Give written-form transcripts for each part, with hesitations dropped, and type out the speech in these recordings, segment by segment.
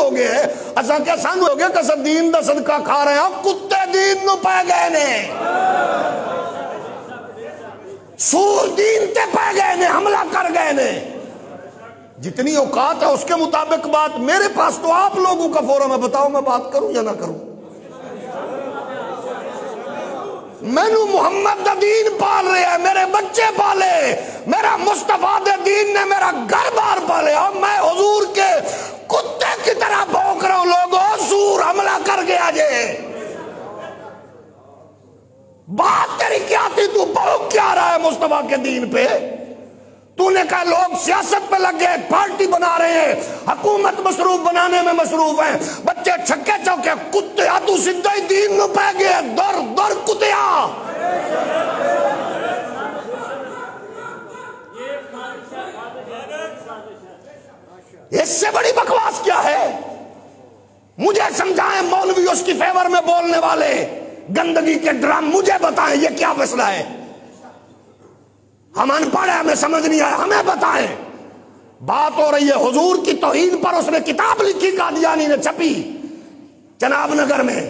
ہو گئے اساں کیا سنگ ہو گئے کہ دین دا صدقہ کھا رہے ہیں کتے دین نو پہ گئے نے سور دین تے پہ گئے نے حملہ کر گئے نے جتنی اوقات ہے اس کے مطابق بات میرے پاس تو آپ لوگوں کا فورم ہے بتاؤ میں بات کروں یا نہ کروں میں نو محمد دا دین پال رہے ہیں میرے بچے پالے میرا مصطفیٰ دے دین نے میرا گھر بار پالے اور میں حضور کے کتے کی طرح بھونک رہا ہوں لوگوں سور حملہ کر گیا جے بات تیری کیا تھی تو بھونک کیا رہا ہے مصطفیٰ کے دین پہ تو نے کہا لوگ سیاست پہ لگ گئے پارٹی بنا رہے ہیں حکومت مصروف بنانے میں مصروف ہیں بچے چھکے چوکے کتیا تو سدھا ہی دین نو پہ گئے در در کتیا اس سے بڑی بکواس کیا ہے مجھے سمجھائیں مولوی اس کی فیور میں بولنے والے گندگی کے ڈرام مجھے بتائیں یہ کیا مسئلہ ہے ہم ان پڑھ ہیں ہمیں سمجھ نہیں آیا ہمیں بتائیں بات ہو رہی ہے حضور کی توہین پر اس نے کتاب لکھی قادیانی نے چھپی جناب نگر میں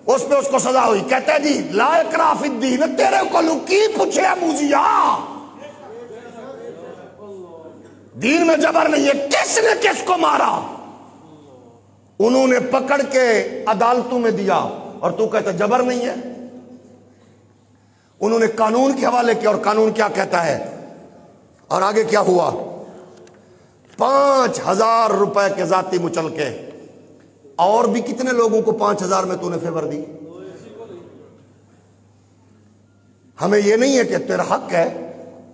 اس پہ اس کو سزا ہوئی کہتے ہیں جی لا اکراہ فی الدین تیرے کو لکی پوچھے موزیا دین میں جبر نہیں ہے کس نے کس کو مارا انہوں نے پکڑ کے عدالتوں میں دیا اور تو کہتا جبر نہیں ہے انہوں نے قانون کے حوالے کیا اور قانون کیا کہتا ہے اور آگے کیا ہوا 5,000 روپے کے ذاتی مچلکے اور بھی کتنے لوگوں کو 5,000 میں تو نے فیور دی ہمیں یہ نہیں ہے کہ تیرا حق ہے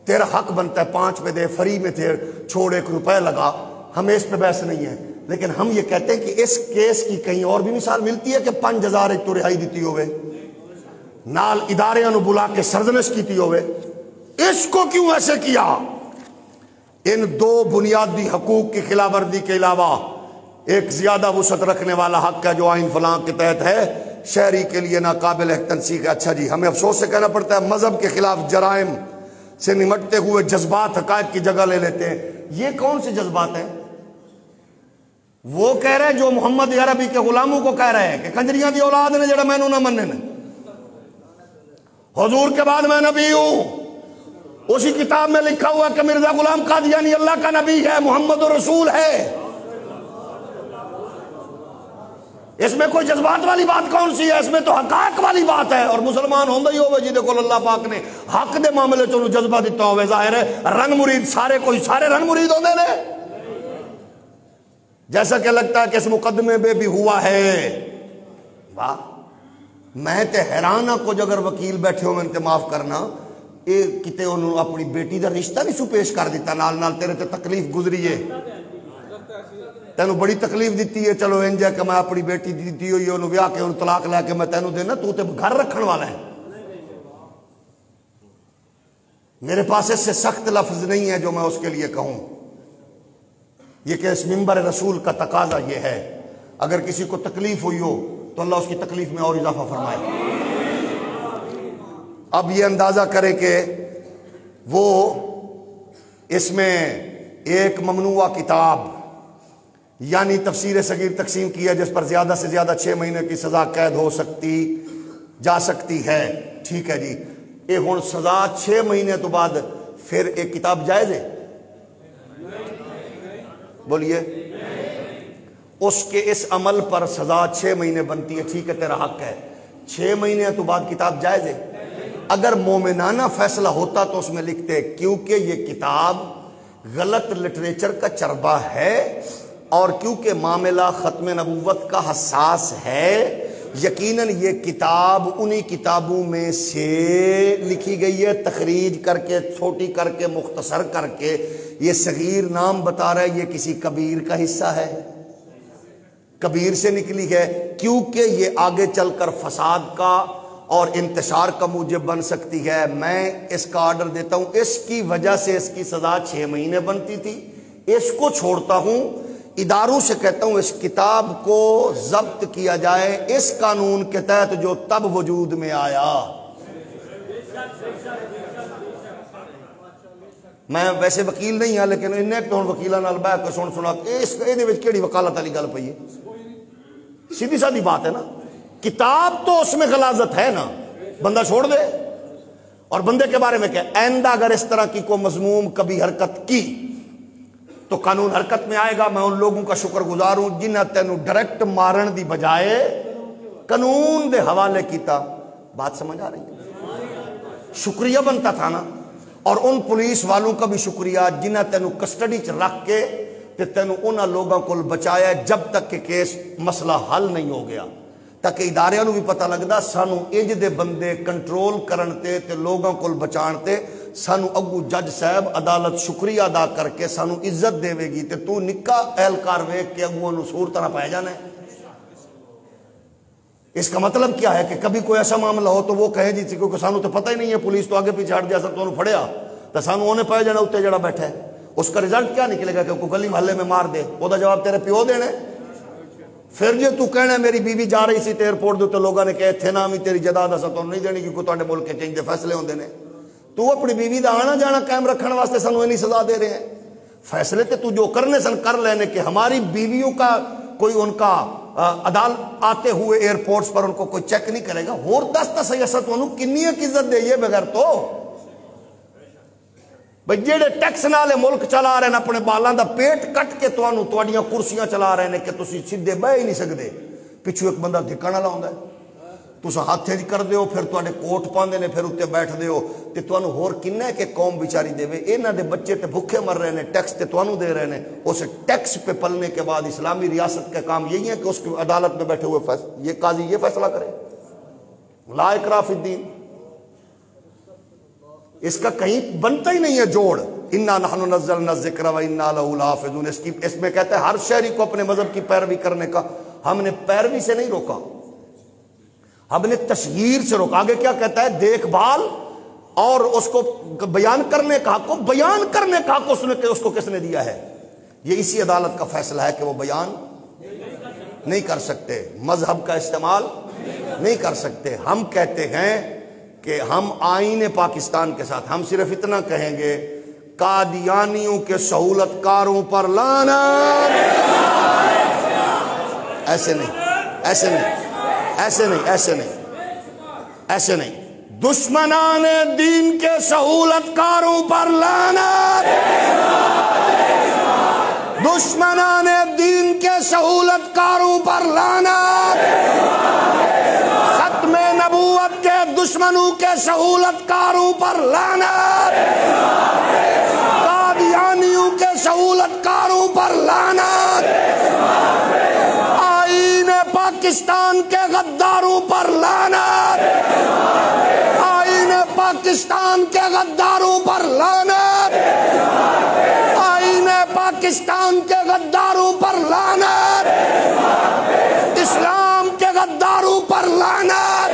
تیرا حق بنتا ہے 5 پہ دے فری میں تھے چھوڑ 1 روپے لگا ہمیں اس پہ بحث نہیں ہے لیکن ہم یہ کہتے ہیں کہ اس کیس کی کہیں اور بھی مثال ملتی ہے کہ 5,000 ایک تو رہائی دیتی ہوئے نال اداریاں نو بلا کے سرزنش کیتی ہوئے اس کو کیوں ایسے کیا ان 2 بنیادی حقوق کی خلاف ورزی کے علاوہ ایک زیادہ وسعت رکھنے والا حق ہے جو آئین فلاں کے تحت ہے شہری کے لیے ناقابل تنسیق ہے اچھا جی ہمیں افسوس سے کہنا پڑتا ہے مذہب کے خلاف جرائم سے نمٹتے ہوئے جذبات حقائق کی جگہ لے لیتے ہیں یہ کون سے جذبات ہیں وہ کہہ رہے جو محمد عربی کے غلاموں کو کہہ رہے ہیں کہ کنجریاں دی اولاد نے جڑا میں نو نہ مننے حضور کے بعد میں نبی ہوں اسی کتاب میں لکھا ہوا کہ مرزا غلام قادیانی اللہ کا نبی ہے محمد رسول ہے اس میں کوئی جذبات والی بات کون سی ہے اس میں تو حقائق والی بات ہے اور مسلمان ہوندہ ہی ہوئے جی دیکھو اللہ پاک نے حق دے معاملے چونو جذبہ دیتا ہوئے ظاہر ہے رن مرید سارے رن مرید ہوندے نے جیسا کہ لگتا ہے کہ اس مقدمے میں بھی ہوا ہے واہ میں تے حیرانہ کو جو اگر وکیل بیٹھے ہو میں انتے معاف کرنا اے کتے انہوں اپنی بیٹی دا رشتہ نہیں سو پیش کر دیتا نال نال تیرے تے تکلیف گزری ہے تینوں بڑی تکلیف دیتی ہے چلو انجا کہ میں اپنی بیٹی دیتی ہوئی انہوں ویاہ کے انہوں طلاق لے کے میں تینوں دینا تو تے گھر رکھن والا ہے میرے پاس اس سے سخت لفظ نہیں ہے جو میں اس کے لیے کہوں یہ کہ اس منبر رسول کا تقاضا یہ ہے اگر کسی کو تکلیف ہوئی ہو تو اللہ اس کی تکلیف میں اور اضافہ فرمائے اب یہ اندازہ کرے کہ وہ اس میں ایک ممنوعہ کتاب یعنی تفسیر صغیر تقسیم کی ہے جس پر زیادہ سے زیادہ 6 مہینے کی سزا قید ہو سکتی جا سکتی ہے ٹھیک ہے جی یہ ہون سزا 6 مہینے تو بعد پھر ایک کتاب جائز ہے بولیے اس کے اس عمل پر سزا 6 مہینے بنتی ہے ٹھیک ہے تیرا حق ہے 6 مہینے تو بعد کتاب جائز ہے اگر مومنانہ فیصلہ ہوتا تو اس میں لکھتے کیونکہ یہ کتاب غلط لٹریچر کا چربہ ہے اور کیونکہ معاملہ ختم نبوت کا حساس ہے یقیناً یہ کتاب انہی کتابوں میں سے لکھی گئی ہے تخریج کر کے چھوٹی کر کے مختصر کر کے یہ صغیر نام بتا رہا ہے یہ کسی کبیر کا حصہ ہے کبیر سے نکلی ہے کیونکہ یہ آگے چل کر فساد کا اور انتشار کا موجب بن سکتی ہے میں اس کا آرڈر دیتا ہوں اس کی وجہ سے اس کی سزا 6 مہینے بنتی تھی اس کو چھوڑتا ہوں اداروں سے کہتا ہوں اس کتاب کو ضبط کیا جائے اس قانون کے تحت جو تب وجود میں آیا میں ویسے وکیل نہیں ہاں لیکن انہیں ایک تو وکیلوں نال بیٹھ کے سنا کیڑی وکالت والی گل پئی ہے؟ سیدھی سادھی بات ہے نا، کتاب تو اس میں غلاظت ہے نا، بندہ چھوڑ دے۔ اور بندے کے بارے میں کیا، آئندہ اگر اس طرح کی کوئی مذموم کبھی حرکت کی تو قانون حرکت میں آئے گا۔ میں ان لوگوں کا شکر گزار ہوں جنہیں تینوں ڈائریکٹ مارن دی بجائے قانون دے حوالے کیتا۔ بات سمجھ آ رہی ہے؟ شکریہ بنتا تھا نا۔ اور ان پولیس والوں کا بھی شکریہ جنہیں تینوں کسٹڈی چ رکھ کے تے تینوں انہاں لوگوں کو بچایا جب تک کہ کیس مسئلہ حل نہیں ہو گیا، تاکہ اداریاں نو بھی پتہ لگدا سانو انج دے بندے کنٹرول کرن تے لوگوں کو بچان تے سانو اگو جج صاحب عدالت شکریہ ادا کر کے سانو عزت دے گی تے تو نکا اہلکار ویکھ کے اگو نو سور طرح پایا جانا ہے۔ اس کا مطلب کیا ہے کہ کبھی کوئی ایسا معاملہ ہو تو وہ کہے جی کیونکہ سانو تو پتہ ہی نہیں ہے، پولیس تو آگے پیچھے ہٹ دیا سب تو انہوں پھڑیا تو سانو انہیں پایا جانا اتنے جڑا بیٹھا ہے۔ اس کا رزلٹ کیا نکلے گا کہ کوئی گلی محلے میں مار دے، وہ دا جواب تیرے پیو دینا ہے۔ پھر جی تو کہنا ہے میری بیوی جا رہی سی تے ایئرپورٹ دے تے لوگاں نے کہے تھے نام ہی تیری جائیداد اساں تو نہیں دینی کیونکہ تواڈے ملک کے چینج دے فیصلے ہوندے نے۔ تو اپنی بیوی دا آنا جانا قائم رکھنے واسطے سانو نہیں سزا دے رہے ہیں۔ فیصلے تے تو جو کرنے سن کر لینے کہ ہماری بیویوں کا کوئی ان کا عدالت آتے ہوئے ایئرپورٹس پر ان کو کوئی چیک نہیں کرے گا۔ اور دستا سیاست تو انہوں کنی عزت دے یہ بغیر تو بھئی جیڑے ٹیکس نالے ملک چلا رہے ہیں اپنے بالاں دا پیٹ کٹ کے توانوں تواڈیاں کرسیاں چلا رہے ہیں کہ تسی سیدھے بہ ہی نہیں سکدے، پچھو ایک بندہ دھکا نہ لاؤندا ہے، تساں ہاتھ ہی کر دیو پھر تواڈے کوٹ پاندے نے پھر اتنے بیٹھ دیو تے توانوں ہور کنا ہے کہ قوم بیچاری دے وے۔ انہاں دے بچے تے بھوکے مر رہے ہیں، ٹیکس تے توانوں دے رہے ہیں۔ اس ٹیکس پہ پلنے کے بعد اسلامی ریاست کا کام یہی ہے کہ اس کی عدالت میں بیٹھے ہوئے یہ قاضی یہ فیصلہ کرے، لا اکراہ فی الدین۔ اس کا کہیں بنتا ہی نہیں ہے جوڑ، انا نحن نزلنا الذکر و انا لہ لحافظون۔ اس میں کہتا ہے ہر شہری کو اپنے مذہب کی پیروی کرنے کا۔ ہم نے پیروی سے نہیں روکا، ہم نے تشہیر سے روکا۔ آگے کیا کہتا ہے، دیکھ بھال اور اس کو بیان کرنے کا حق، بیان کرنے کا حق اس کو کس نے دیا ہے؟ یہ اسی عدالت کا فیصلہ ہے کہ وہ بیان نہیں کر سکتے، مذہب کا استعمال نہیں کر سکتے۔ ہم کہتے ہیں کہ ہم آئین پاکستان کے ساتھ ہم صرف اتنا کہیں گے، قادیانیوں کے سہولت کاروں پر لعنت۔ ایسے نہیں، ایسے نہیں، ایسے نہیں، ایسے نہیں، ایسے نہیں۔ دشمنان دین کے سہولت کاروں پر لعنت، دشمنان دین کے سہولت کاروں پر لعنت، ختم نبوت کے دشمنوں کے سہولت کاروں پر لعنت، قادیانیوں کے سہولت کاروں پر لعنت، آئین پاکستان کے غداروں پر لعنت، آئین پاکستان کے غداروں پر لعنت، آئین پاکستان کے غداروں پر لعنت، اسلام کے غداروں پر لعنت۔